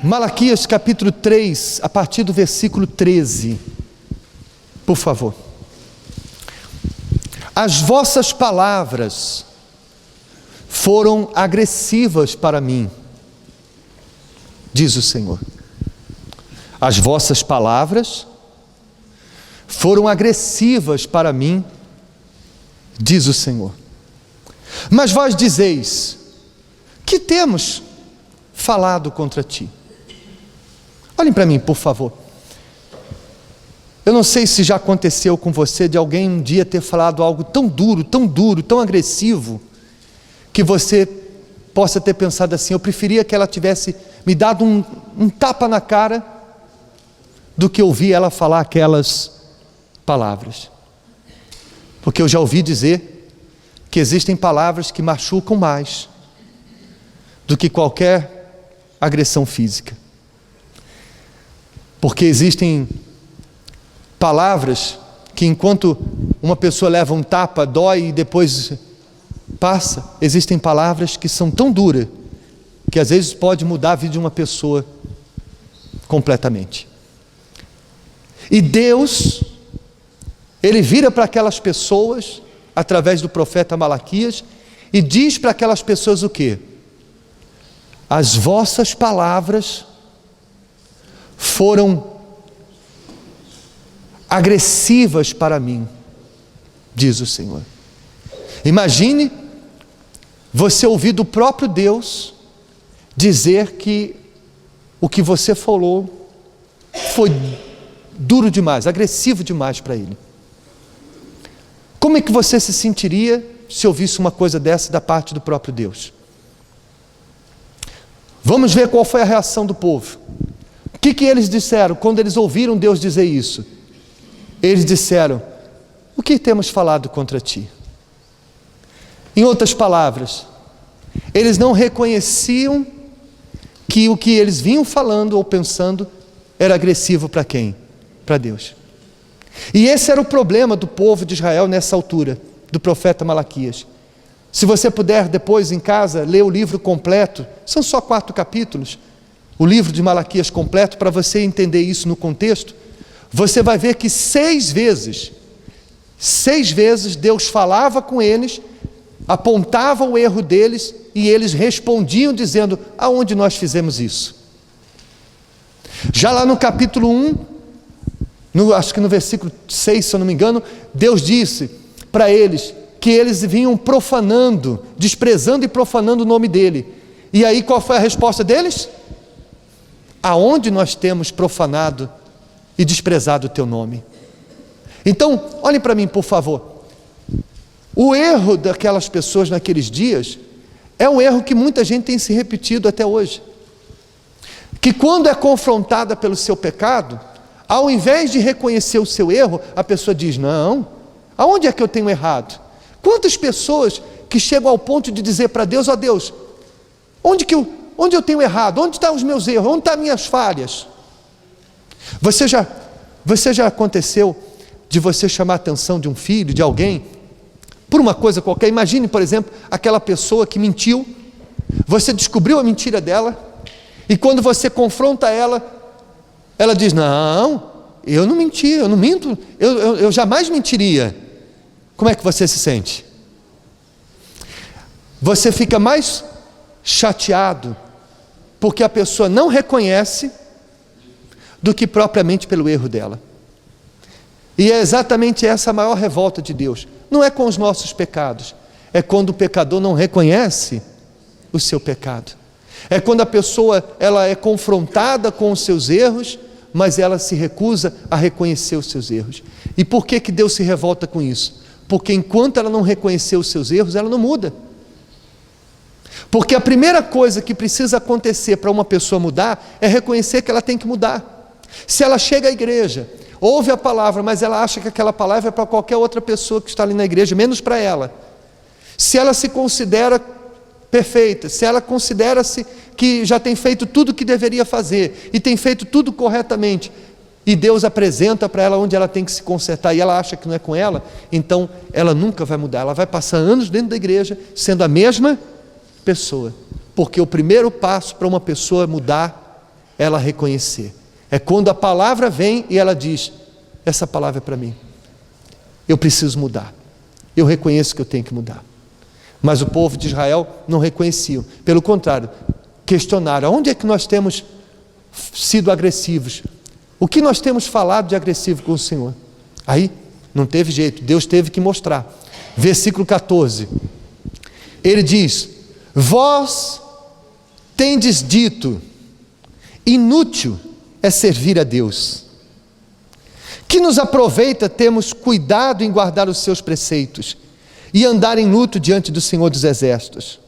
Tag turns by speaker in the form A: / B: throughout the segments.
A: Malaquias capítulo 3, a partir do versículo 13, por favor. As vossas palavras foram agressivas para mim, diz o Senhor. As vossas palavras foram agressivas para mim, diz o Senhor. Mas vós dizeis: que temos falado contra ti? Olhem para mim, por favor. Eu não sei se já aconteceu com você de alguém um dia ter falado algo tão duro, tão agressivo, que você possa ter pensado assim: eu preferia que ela tivesse me dado um tapa na cara do que ouvir ela falar aquelas palavras. Porque eu já ouvi dizer que existem palavras que machucam mais do que qualquer agressão física. Porque existem palavras que, enquanto uma pessoa leva um tapa, dói e depois passa, existem palavras que são tão duras que às vezes pode mudar a vida de uma pessoa completamente. E Deus, Ele vira para aquelas pessoas através do profeta Malaquias e diz para aquelas pessoas o quê? As vossas palavras foram agressivas para mim, diz o Senhor. Imagine você ouvir do próprio Deus dizer que o que você falou foi duro demais, agressivo demais para Ele. Como é que você se sentiria se ouvisse uma coisa dessa da parte do próprio Deus? Vamos ver qual foi a reação do povo. O que eles disseram quando eles ouviram Deus dizer isso? Eles disseram: o que temos falado contra ti? Em outras palavras, eles não reconheciam que o que eles vinham falando ou pensando era agressivo para quem? Para Deus. E esse era o problema do povo de Israel nessa altura, do profeta Malaquias. Se você puder depois em casa ler o livro completo, são só 4 capítulos, o livro de Malaquias completo, para você entender isso no contexto, você vai ver que 6 vezes Deus falava com eles, apontava o erro deles e eles respondiam dizendo: aonde nós fizemos isso? Já lá no capítulo 1, acho que no versículo 6, se eu não me engano, Deus disse para eles que eles vinham profanando, desprezando e profanando o nome dele. E aí qual foi a resposta deles? Aonde nós temos profanado e desprezado o teu nome? Então, olhem para mim, por favor. O erro daquelas pessoas naqueles dias é um erro que muita gente tem se repetido até hoje. Que quando é confrontada pelo seu pecado, ao invés de reconhecer o seu erro, a pessoa diz: não, aonde é que eu tenho errado? Quantas pessoas que chegam ao ponto de dizer para Deus: ó Deus, onde eu tenho errado? Onde estão os meus erros? Onde estão as minhas falhas? Você já aconteceu de você chamar a atenção de um filho, de alguém, por uma coisa qualquer? Imagine, por exemplo, aquela pessoa que mentiu, você descobriu a mentira dela, e quando você confronta ela, ela diz: não, eu não menti, eu não minto, eu jamais mentiria. Como é que você se sente? Você fica mais chateado porque a pessoa não reconhece do que propriamente pelo erro dela. E é exatamente essa a maior revolta de Deus. Não é com os nossos pecados, é quando o pecador não reconhece o seu pecado. É quando a pessoa ela é confrontada com os seus erros, mas ela se recusa a reconhecer os seus erros. E por que Deus se revolta com isso? Porque enquanto ela não reconhecer os seus erros, ela não muda. Porque a primeira coisa que precisa acontecer para uma pessoa mudar é reconhecer que ela tem que mudar. Se ela chega à igreja, ouve a palavra, mas ela acha que aquela palavra é para qualquer outra pessoa que está ali na igreja, menos para ela. Se ela se considera perfeita, se ela considera-se que já tem feito tudo o que deveria fazer e tem feito tudo corretamente, e Deus apresenta para ela onde ela tem que se consertar e ela acha que não é com ela, então ela nunca vai mudar. Ela vai passar anos dentro da igreja sendo a mesma pessoa, porque o primeiro passo para uma pessoa mudar ela reconhecer. É quando a palavra vem e ela diz: essa palavra é para mim, eu preciso mudar, eu reconheço que eu tenho que mudar. Mas o povo de Israel não reconhecia, pelo contrário, questionaram: onde é que nós temos sido agressivos? O que nós temos falado de agressivo com o Senhor? Aí não teve jeito, Deus teve que mostrar. Versículo 14, ele diz: vós tendes dito, inútil é servir a Deus. Que nos aproveita termos cuidado em guardar os seus preceitos e andar em luto diante do Senhor dos Exércitos?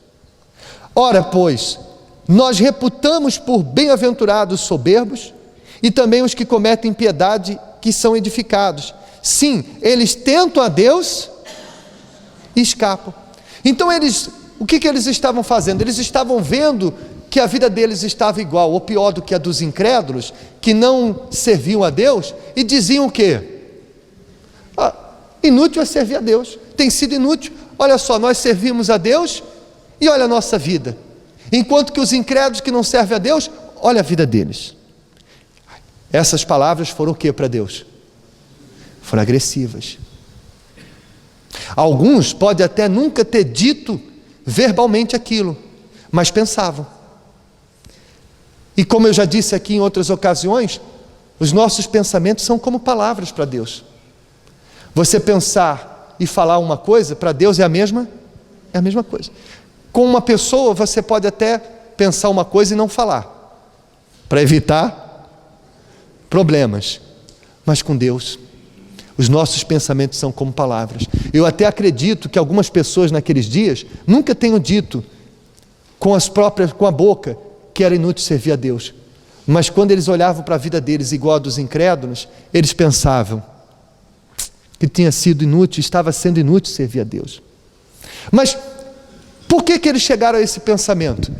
A: Ora, pois, nós reputamos por bem-aventurados soberbos e também os que cometem impiedade, que são edificados. Sim, eles tentam a Deus e escapam. Então o que eles estavam fazendo? Eles estavam vendo que a vida deles estava igual ou pior do que a dos incrédulos, que não serviam a Deus, e diziam o quê? Inútil é servir a Deus, tem sido inútil. Olha só, nós servimos a Deus e olha a nossa vida, enquanto que os incrédulos que não servem a Deus, olha a vida deles. Essas palavras foram o que para Deus? Foram agressivas. Alguns podem até nunca ter dito verbalmente aquilo, mas pensavam. E como eu já disse aqui em outras ocasiões, os nossos pensamentos são como palavras para Deus. Você pensar e falar uma coisa, para Deus é a mesma coisa. Com uma pessoa você pode até pensar uma coisa e não falar, para evitar problemas. Mas com Deus, os nossos pensamentos são como palavras. Eu até acredito que algumas pessoas naqueles dias nunca tenham dito com a boca que era inútil servir a Deus, mas quando eles olhavam para a vida deles igual a dos incrédulos, eles pensavam que tinha sido inútil, estava sendo inútil servir a Deus. Mas por que eles chegaram a esse pensamento?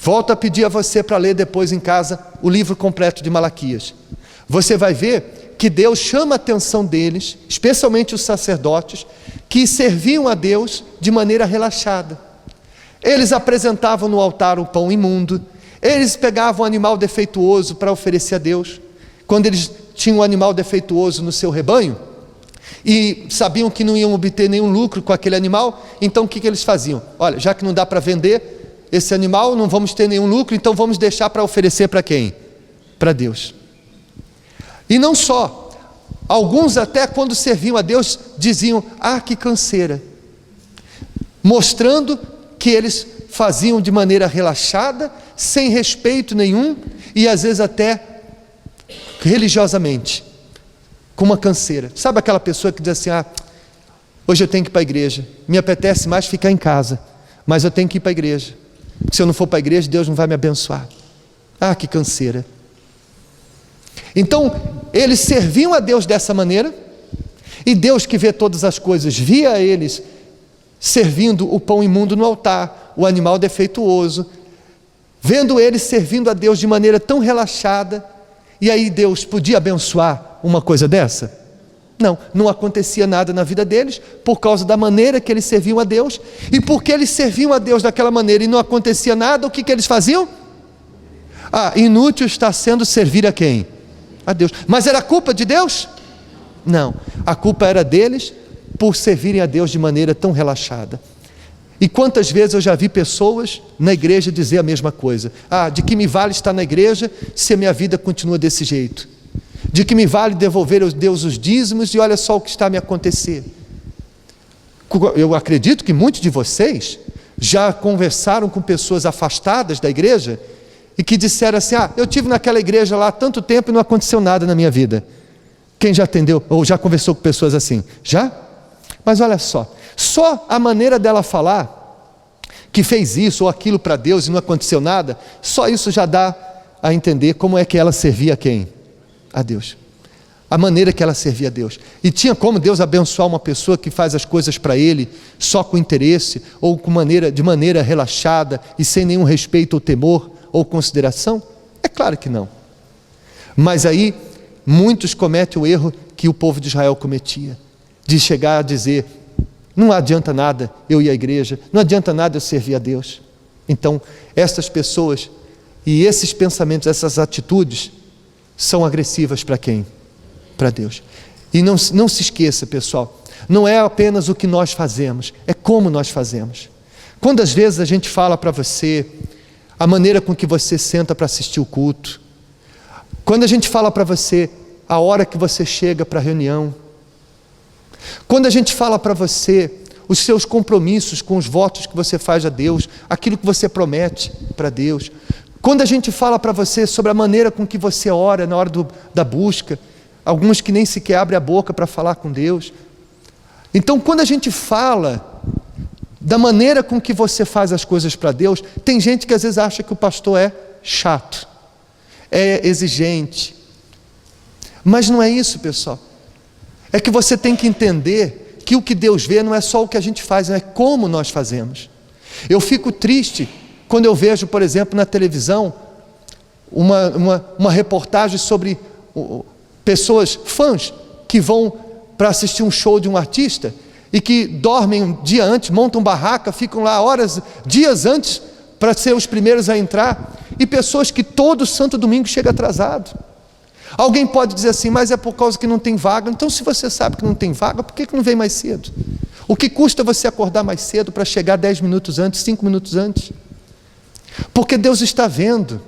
A: Volto a pedir a você para ler depois em casa o livro completo de Malaquias. Você vai ver que Deus chama a atenção deles, especialmente os sacerdotes, que serviam a Deus de maneira relaxada. Eles apresentavam no altar o pão imundo, eles pegavam um animal defeituoso para oferecer a Deus. Quando eles tinham um animal defeituoso no seu rebanho e sabiam que não iam obter nenhum lucro com aquele animal, então o que eles faziam? Olha, já que não dá para vender esse animal, não vamos ter nenhum lucro, então vamos deixar para oferecer para quem? Para Deus. E não só, alguns até quando serviam a Deus diziam: que canseira, mostrando que eles faziam de maneira relaxada, sem respeito nenhum, e às vezes até religiosamente, com uma canseira. Sabe aquela pessoa que diz assim: hoje eu tenho que ir para a igreja, me apetece mais ficar em casa, mas eu tenho que ir para a igreja, se eu não for para a igreja, Deus não vai me abençoar. Que canseira. Então, eles serviam a Deus dessa maneira, e Deus, que vê todas as coisas, via eles servindo o pão imundo no altar, o animal defeituoso, vendo eles servindo a Deus de maneira tão relaxada. E aí Deus podia abençoar uma coisa dessa? Não acontecia nada na vida deles, por causa da maneira que eles serviam a Deus. E porque eles serviam a Deus daquela maneira e não acontecia nada, o que eles faziam? Inútil está sendo servir a quem? A Deus. Mas era culpa de Deus? Não, a culpa era deles por servirem a Deus de maneira tão relaxada. E quantas vezes eu já vi pessoas na igreja dizer a mesma coisa: de que me vale estar na igreja se a minha vida continua desse jeito? De que me vale devolver a Deus os dízimos e olha só o que está a me acontecer? Eu acredito que muitos de vocês já conversaram com pessoas afastadas da igreja e que disseram assim: eu tive naquela igreja lá há tanto tempo e não aconteceu nada na minha vida. Quem já atendeu ou já conversou com pessoas assim? Já? Mas olha só a maneira dela falar que fez isso ou aquilo para Deus e não aconteceu nada, só isso já dá a entender como é que ela servia a quem? A Deus. A maneira que ela servia a Deus. E tinha como Deus abençoar uma pessoa que faz as coisas para Ele só com interesse ou de maneira relaxada e sem nenhum respeito ou temor ou consideração? É claro que não. Mas aí muitos cometem o erro que o povo de Israel cometia, de chegar a dizer: não adianta nada eu ir à igreja, não adianta nada eu servir a Deus. Então, essas pessoas E esses pensamentos, essas atitudes, são agressivas para quem? Para Deus. E não se esqueça, pessoal, não é apenas o que nós fazemos, é como nós fazemos. Quando às vezes a gente fala para você, a maneira com que você senta para assistir o culto, quando a gente fala para você, a hora que você chega para a reunião, quando a gente fala para você, os seus compromissos com os votos que você faz a Deus, aquilo que você promete para Deus, quando a gente fala para você sobre a maneira com que você ora na hora da busca, alguns que nem sequer abrem a boca para falar com Deus. Então, quando a gente fala da maneira com que você faz as coisas para Deus, tem gente que às vezes acha que o pastor é chato, é exigente. Mas não é isso, pessoal. É que você tem que entender que o que Deus vê não é só o que a gente faz, é como nós fazemos. Eu fico triste quando eu vejo, por exemplo, na televisão, uma reportagem sobre pessoas, fãs, que vão para assistir um show de um artista e que dormem um dia antes, montam barraca, ficam lá horas, dias antes para ser os primeiros a entrar, e pessoas que todo santo domingo chegam atrasado. Alguém pode dizer assim, mas é por causa que não tem vaga. Então, se você sabe que não tem vaga, por que não vem mais cedo? O que custa você acordar mais cedo para chegar 10 minutos antes, 5 minutos antes? Porque Deus está vendo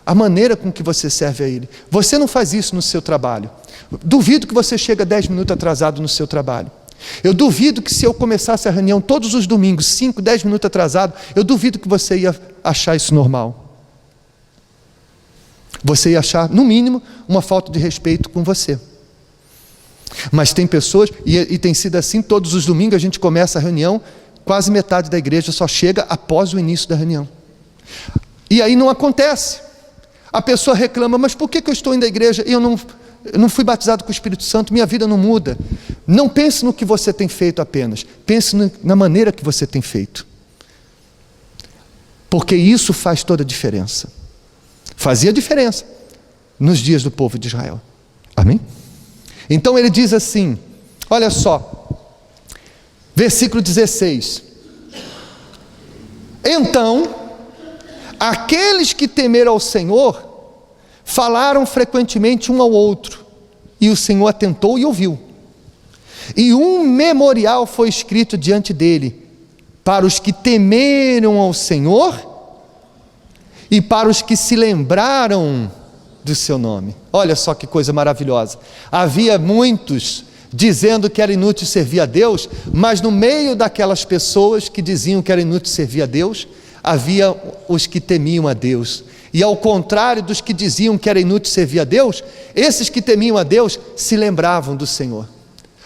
A: a maneira com que você serve a Ele. Você não faz isso no seu trabalho. Duvido que você chega 10 minutos atrasado no seu trabalho. Eu duvido que se eu começasse a reunião todos os domingos, 5, 10 minutos atrasado, eu duvido que você ia achar isso normal. Você ia achar, no mínimo, uma falta de respeito com você. Mas tem pessoas, e tem sido assim, todos os domingos a gente começa a reunião, quase metade da igreja só chega após o início da reunião. E aí não acontece. A pessoa reclama, mas por que eu estou indo à igreja e eu não fui batizado com o Espírito Santo, minha vida não muda? Não pense no que você tem feito apenas, pense na maneira que você tem feito. Porque isso faz toda a diferença. Fazia diferença nos dias do povo de Israel. Amém? Então ele diz assim, olha só, versículo 16. Então, aqueles que temeram ao Senhor, falaram frequentemente um ao outro, e o Senhor atentou e ouviu. E um memorial foi escrito diante dele, para os que temeram ao Senhor, e para os que se lembraram do seu nome. Olha só que coisa maravilhosa. Havia muitos dizendo que era inútil servir a Deus, mas no meio daquelas pessoas que diziam que era inútil servir a Deus, havia os que temiam a Deus. E ao contrário dos que diziam que era inútil servir a Deus, esses que temiam a Deus se lembravam do Senhor.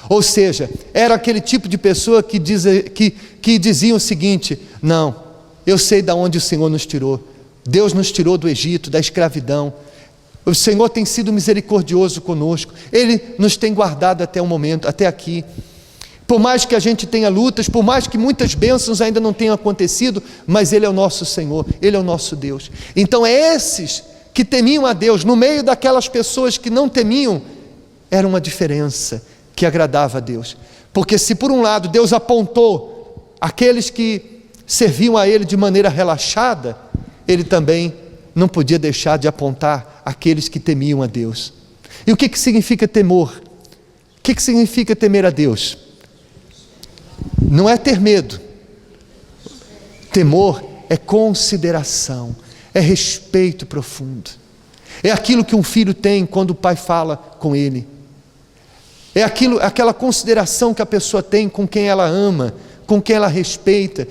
A: Ou seja, era aquele tipo de pessoa que diziam o seguinte, não, eu sei de onde o Senhor nos tirou. Deus nos tirou do Egito, da escravidão. O Senhor tem sido misericordioso conosco. Ele nos tem guardado até o momento, até aqui. Por mais que a gente tenha lutas, por mais que muitas bênçãos ainda não tenham acontecido, mas Ele é o nosso Senhor, Ele é o nosso Deus. Então esses que temiam a Deus, no meio daquelas pessoas que não temiam, era uma diferença que agradava a Deus. Porque se por um lado Deus apontou aqueles que serviam a Ele de maneira relaxada, Ele também não podia deixar de apontar aqueles que temiam a Deus. E o que significa temor? O que significa temer a Deus? Não é ter medo. Temor é consideração, é respeito profundo. É aquilo que um filho tem quando o pai fala com ele. É aquela consideração que a pessoa tem com quem ela ama, com quem ela respeita,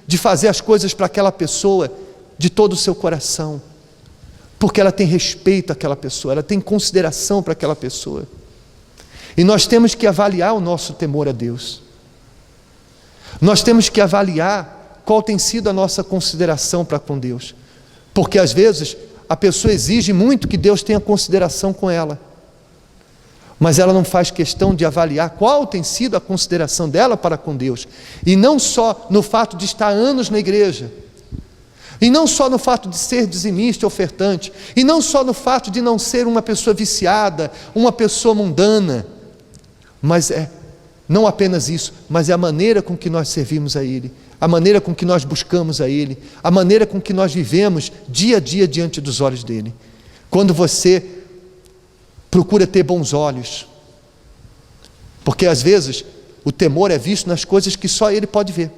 A: de fazer as coisas para aquela pessoa de todo o seu coração, porque ela tem respeito àquela pessoa, ela tem consideração para aquela pessoa. E nós temos que avaliar o nosso temor a Deus. Nós temos que avaliar qual tem sido a nossa consideração para com Deus, porque às vezes a pessoa exige muito que Deus tenha consideração com ela, mas ela não faz questão de avaliar qual tem sido a consideração dela para com Deus, e não só no fato de estar anos na igreja, e não só no fato de ser dizimista e ofertante, e não só no fato de não ser uma pessoa viciada, uma pessoa mundana, mas é Não apenas isso, mas é a maneira com que nós servimos a Ele, a maneira com que nós buscamos a Ele, a maneira com que nós vivemos dia a dia diante dos olhos dEle. Quando você procura ter bons olhos, porque às vezes o temor é visto nas coisas que só Ele pode ver.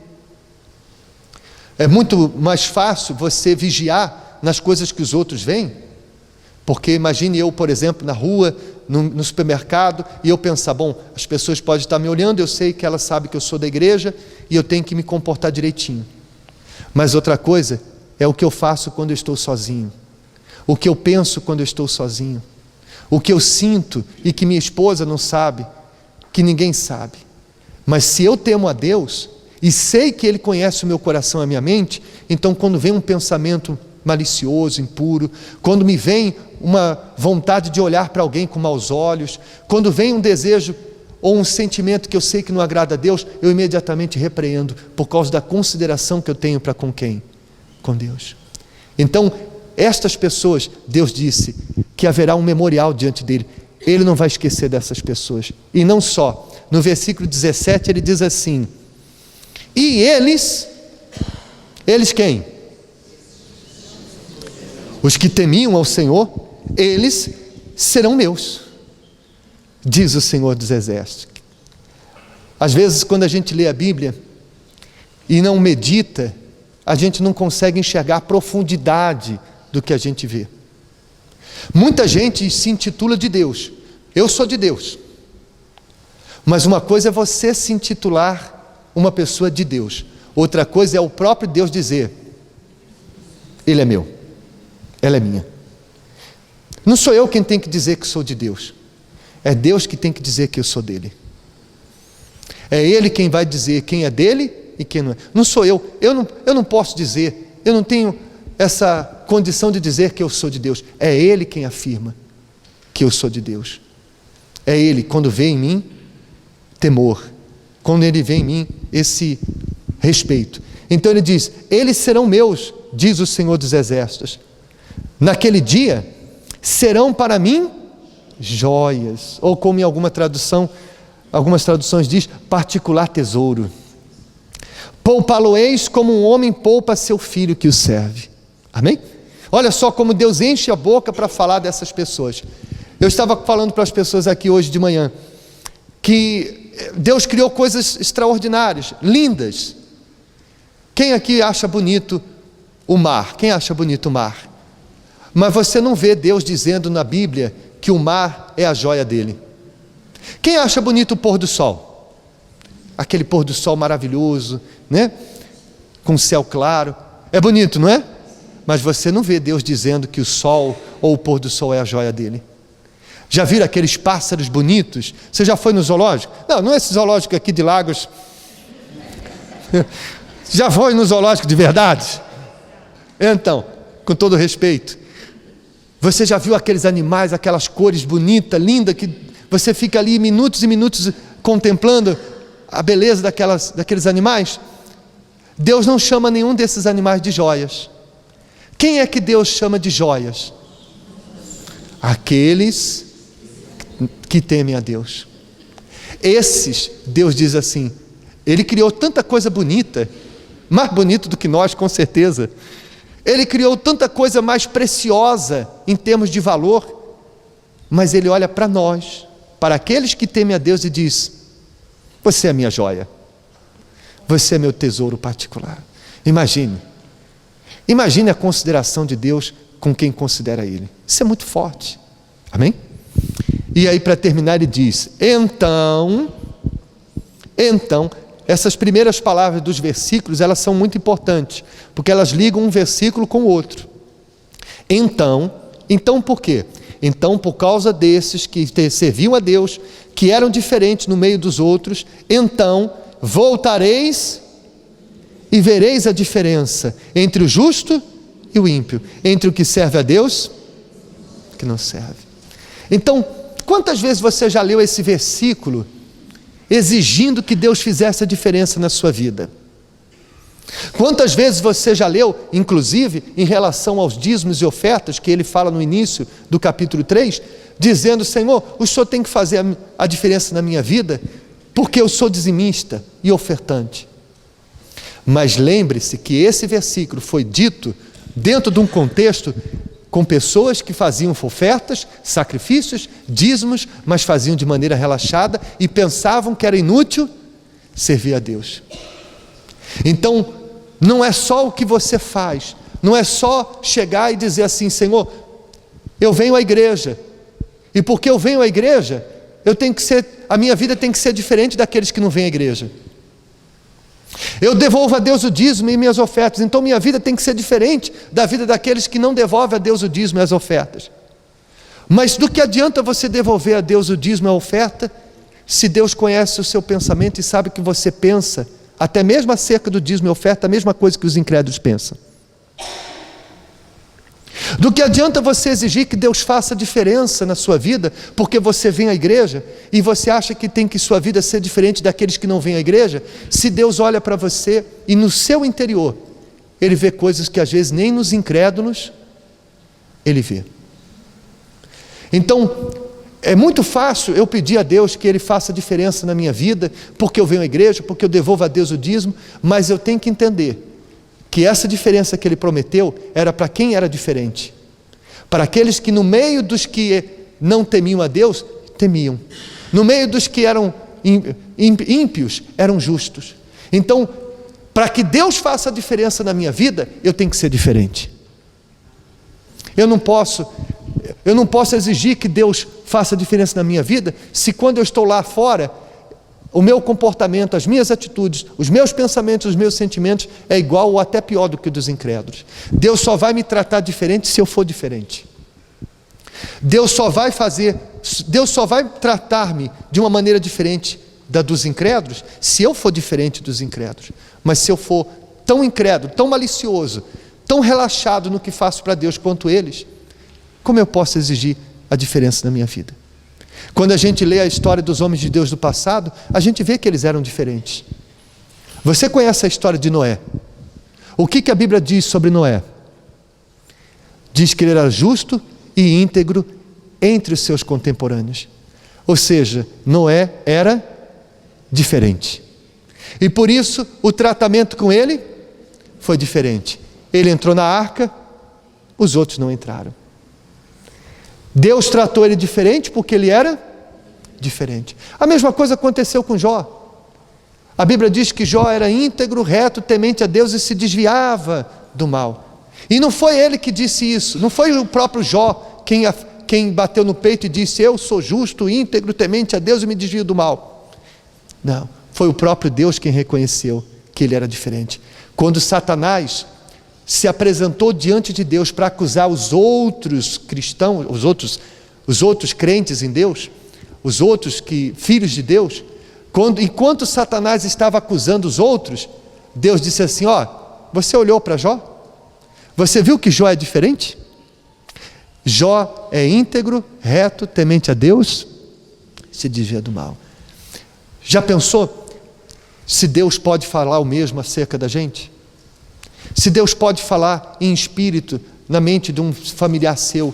A: É muito mais fácil você vigiar nas coisas que os outros veem, porque imagine eu, por exemplo, na rua, no supermercado, e eu pensar, bom, as pessoas podem estar me olhando, eu sei que elas sabem que eu sou da igreja, e eu tenho que me comportar direitinho. Mas outra coisa é o que eu faço quando eu estou sozinho, o que eu penso quando eu estou sozinho, o que eu sinto e que minha esposa não sabe, que ninguém sabe. Mas se eu temo a Deus, e sei que Ele conhece o meu coração e a minha mente, então quando vem um pensamento malicioso, impuro, quando me vem uma vontade de olhar para alguém com maus olhos, quando vem um desejo ou um sentimento que eu sei que não agrada a Deus, eu imediatamente repreendo, por causa da consideração que eu tenho para com quem? Com Deus. Então, estas pessoas, Deus disse que haverá um memorial diante dele. Ele não vai esquecer dessas pessoas. E não só, no versículo 17 ele diz assim: e eles quem? Os que temiam ao Senhor, eles serão meus, diz o Senhor dos Exércitos. Às vezes, quando a gente lê a Bíblia e não medita, a gente não consegue enxergar a profundidade do que a gente vê. Muita gente se intitula de Deus. Eu sou de Deus. Mas uma coisa é você se intitular uma pessoa de Deus. Outra coisa é o próprio Deus dizer: Ele é meu, ela é minha. Não sou eu quem tem que dizer que sou de Deus. É Deus que tem que dizer que eu sou dele. É Ele quem vai dizer quem é dele e quem não é. Não sou eu. Eu não posso dizer. Eu não tenho essa condição de dizer que eu sou de Deus. É Ele quem afirma que eu sou de Deus. É Ele, quando vê em mim temor, quando Ele vê em mim esse respeito. Então Ele diz: eles serão meus, diz o Senhor dos Exércitos. Naquele dia serão para mim joias, ou como em algumas traduções diz, particular tesouro. Poupá-lo-eis como um homem poupa seu filho que o serve. Amém? Olha só como Deus enche a boca para falar dessas pessoas. Eu estava falando para as pessoas aqui hoje de manhã que Deus criou coisas extraordinárias, lindas. Quem aqui acha bonito o mar? Quem acha bonito o mar? Mas você não vê Deus dizendo na Bíblia que o mar é a joia dele. Quem acha bonito o pôr do sol? Aquele pôr do sol maravilhoso, né? Com céu claro. É bonito, não é? Mas você não vê Deus dizendo que o sol ou o pôr do sol é a joia dele. Já viram aqueles pássaros bonitos? Você já foi no zoológico? Não é esse zoológico aqui de Lagos. Já foi no zoológico de verdade? Então, com todo respeito, você já viu aqueles animais, aquelas cores bonitas, lindas, que você fica ali minutos e minutos contemplando a beleza daqueles animais? Deus não chama nenhum desses animais de joias. Quem é que Deus chama de joias? Aqueles que temem a Deus. Esses, Deus diz assim, Ele criou tanta coisa bonita, mais bonito do que nós, com certeza. Ele criou tanta coisa mais preciosa em termos de valor, mas Ele olha para nós, para aqueles que temem a Deus e diz: você é minha joia, você é meu tesouro particular. Imagine a consideração de Deus com quem considera Ele. Isso é muito forte, amém? E aí, para terminar, ele diz: então, essas primeiras palavras dos versículos, elas são muito importantes, porque elas ligam um versículo com o outro. Então por quê? Então, por causa desses que serviam a Deus, que eram diferentes no meio dos outros, então voltareis e vereis a diferença entre o justo e o ímpio, entre o que serve a Deus e o que não serve. Então, quantas vezes você já leu esse versículo exigindo que Deus fizesse a diferença na sua vida? Quantas vezes você já leu, inclusive, em relação aos dízimos e ofertas, que ele fala no início do capítulo 3, dizendo: Senhor, o Senhor tem que fazer a diferença na minha vida, porque eu sou dizimista e ofertante. Mas lembre-se que esse versículo foi dito dentro de um contexto com pessoas que faziam ofertas, sacrifícios, dízimos, mas faziam de maneira relaxada e pensavam que era inútil servir a Deus. Então, não é só o que você faz, não é só chegar e dizer assim: Senhor, eu venho à igreja, e porque eu venho à igreja, a minha vida tem que ser diferente daqueles que não vêm à igreja. Eu devolvo a Deus o dízimo e minhas ofertas, então minha vida tem que ser diferente da vida daqueles que não devolvem a Deus o dízimo e as ofertas. Mas do que adianta você devolver a Deus o dízimo e a oferta, se Deus conhece o seu pensamento e sabe que você pensa, até mesmo acerca do dízimo e oferta, a mesma coisa que os incrédulos pensam? Do que adianta você exigir que Deus faça diferença na sua vida, porque você vem à igreja, e você acha que tem que sua vida ser diferente daqueles que não vêm à igreja, se Deus olha para você, e no seu interior, Ele vê coisas que às vezes nem nos incrédulos, Ele vê. Então, é muito fácil eu pedir a Deus que Ele faça diferença na minha vida, porque eu venho à igreja, porque eu devolvo a Deus o dízimo, mas eu tenho que entender que essa diferença que Ele prometeu era para quem era diferente, para aqueles que no meio dos que não temiam a Deus, temiam, no meio dos que eram ímpios, eram justos. Então, para que Deus faça a diferença na minha vida, eu tenho que ser diferente. Eu não posso exigir que Deus faça diferença na minha vida, se quando eu estou lá fora, o meu comportamento, as minhas atitudes, os meus pensamentos, os meus sentimentos é igual ou até pior do que o dos incrédulos. Deus só vai me tratar diferente se eu for diferente. Deus só vai tratar-me de uma maneira diferente da dos incrédulos se eu for diferente dos incrédulos. Mas se eu for tão incrédulo, tão malicioso, tão relaxado no que faço para Deus quanto eles, como eu posso exigir a diferença na minha vida? Quando a gente lê a história dos homens de Deus do passado, a gente vê que eles eram diferentes. Você conhece a história de Noé? O que a Bíblia diz sobre Noé? Diz que ele era justo e íntegro entre os seus contemporâneos. Ou seja, Noé era diferente. E por isso, o tratamento com ele foi diferente. Ele entrou na arca, os outros não entraram. Deus tratou ele diferente porque ele era diferente. A mesma coisa aconteceu com Jó. A Bíblia diz que Jó era íntegro, reto, temente a Deus e se desviava do mal. E não foi ele que disse isso, não foi o próprio Jó quem bateu no peito e disse: eu sou justo, íntegro, temente a Deus e me desvio do mal. Não, foi o próprio Deus quem reconheceu que ele era diferente. Quando Satanás se apresentou diante de Deus para acusar os outros cristãos, os outros crentes em Deus, os outros filhos de Deus, enquanto Satanás estava acusando os outros, Deus disse assim: você olhou para Jó? Você viu que Jó é diferente? Jó é íntegro, reto, temente a Deus, se desvia do mal. Já pensou se Deus pode falar o mesmo acerca da gente? Se Deus pode falar em espírito na mente de um familiar seu,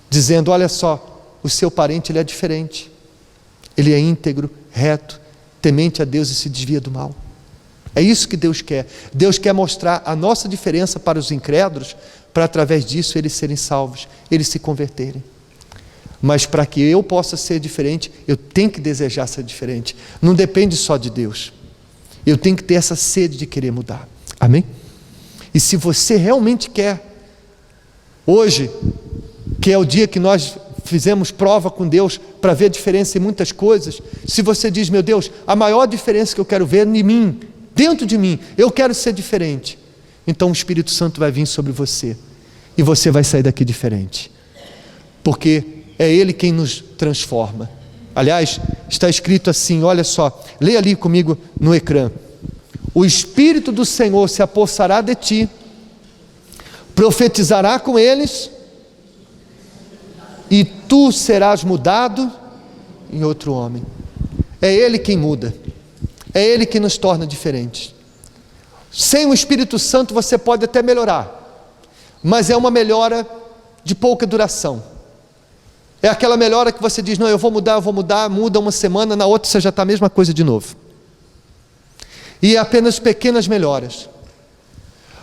A: dizendo: olha só, o seu parente ele é diferente, ele é íntegro, reto, temente a Deus e se desvia do mal. É isso que Deus quer. Deus quer mostrar a nossa diferença para os incrédulos, para através disso eles serem salvos, eles se converterem. Mas para que eu possa ser diferente, eu tenho que desejar ser diferente. Não depende só de Deus. Eu tenho que ter essa sede de querer mudar. Amém? E se você realmente quer, hoje, que é o dia que nós fizemos prova com Deus para ver a diferença em muitas coisas, se você diz: meu Deus, a maior diferença que eu quero ver em mim, dentro de mim, eu quero ser diferente, então o Espírito Santo vai vir sobre você e você vai sair daqui diferente, porque é Ele quem nos transforma. Aliás, está escrito assim, olha só, leia ali comigo no ecrã: o Espírito do Senhor se apossará de ti, profetizará com eles, e tu serás mudado em outro homem. É Ele quem muda, é Ele que nos torna diferentes. Sem o Espírito Santo você pode até melhorar, mas é uma melhora de pouca duração. É aquela melhora que você diz, não, eu vou mudar, muda uma semana, na outra você já está a mesma coisa de novo. E é apenas pequenas melhoras.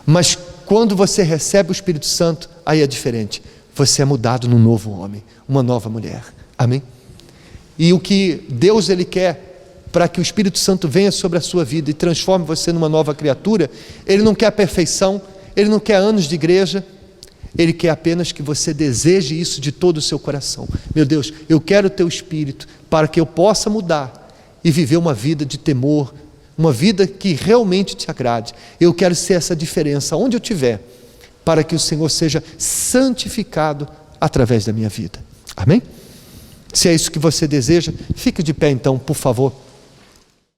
A: Mas quando você recebe o Espírito Santo, aí é diferente. Você é mudado num novo homem, uma nova mulher. Amém? E o que Deus Ele quer para que o Espírito Santo venha sobre a sua vida e transforme você numa nova criatura, Ele não quer perfeição, Ele não quer anos de igreja, Ele quer apenas que você deseje isso de todo o seu coração. Meu Deus, eu quero o Teu Espírito para que eu possa mudar e viver uma vida de temor, uma vida que realmente Te agrade. Eu quero ser essa diferença onde eu estiver, para que o Senhor seja santificado através da minha vida. Amém? Se é isso que você deseja, fique de pé então, por favor.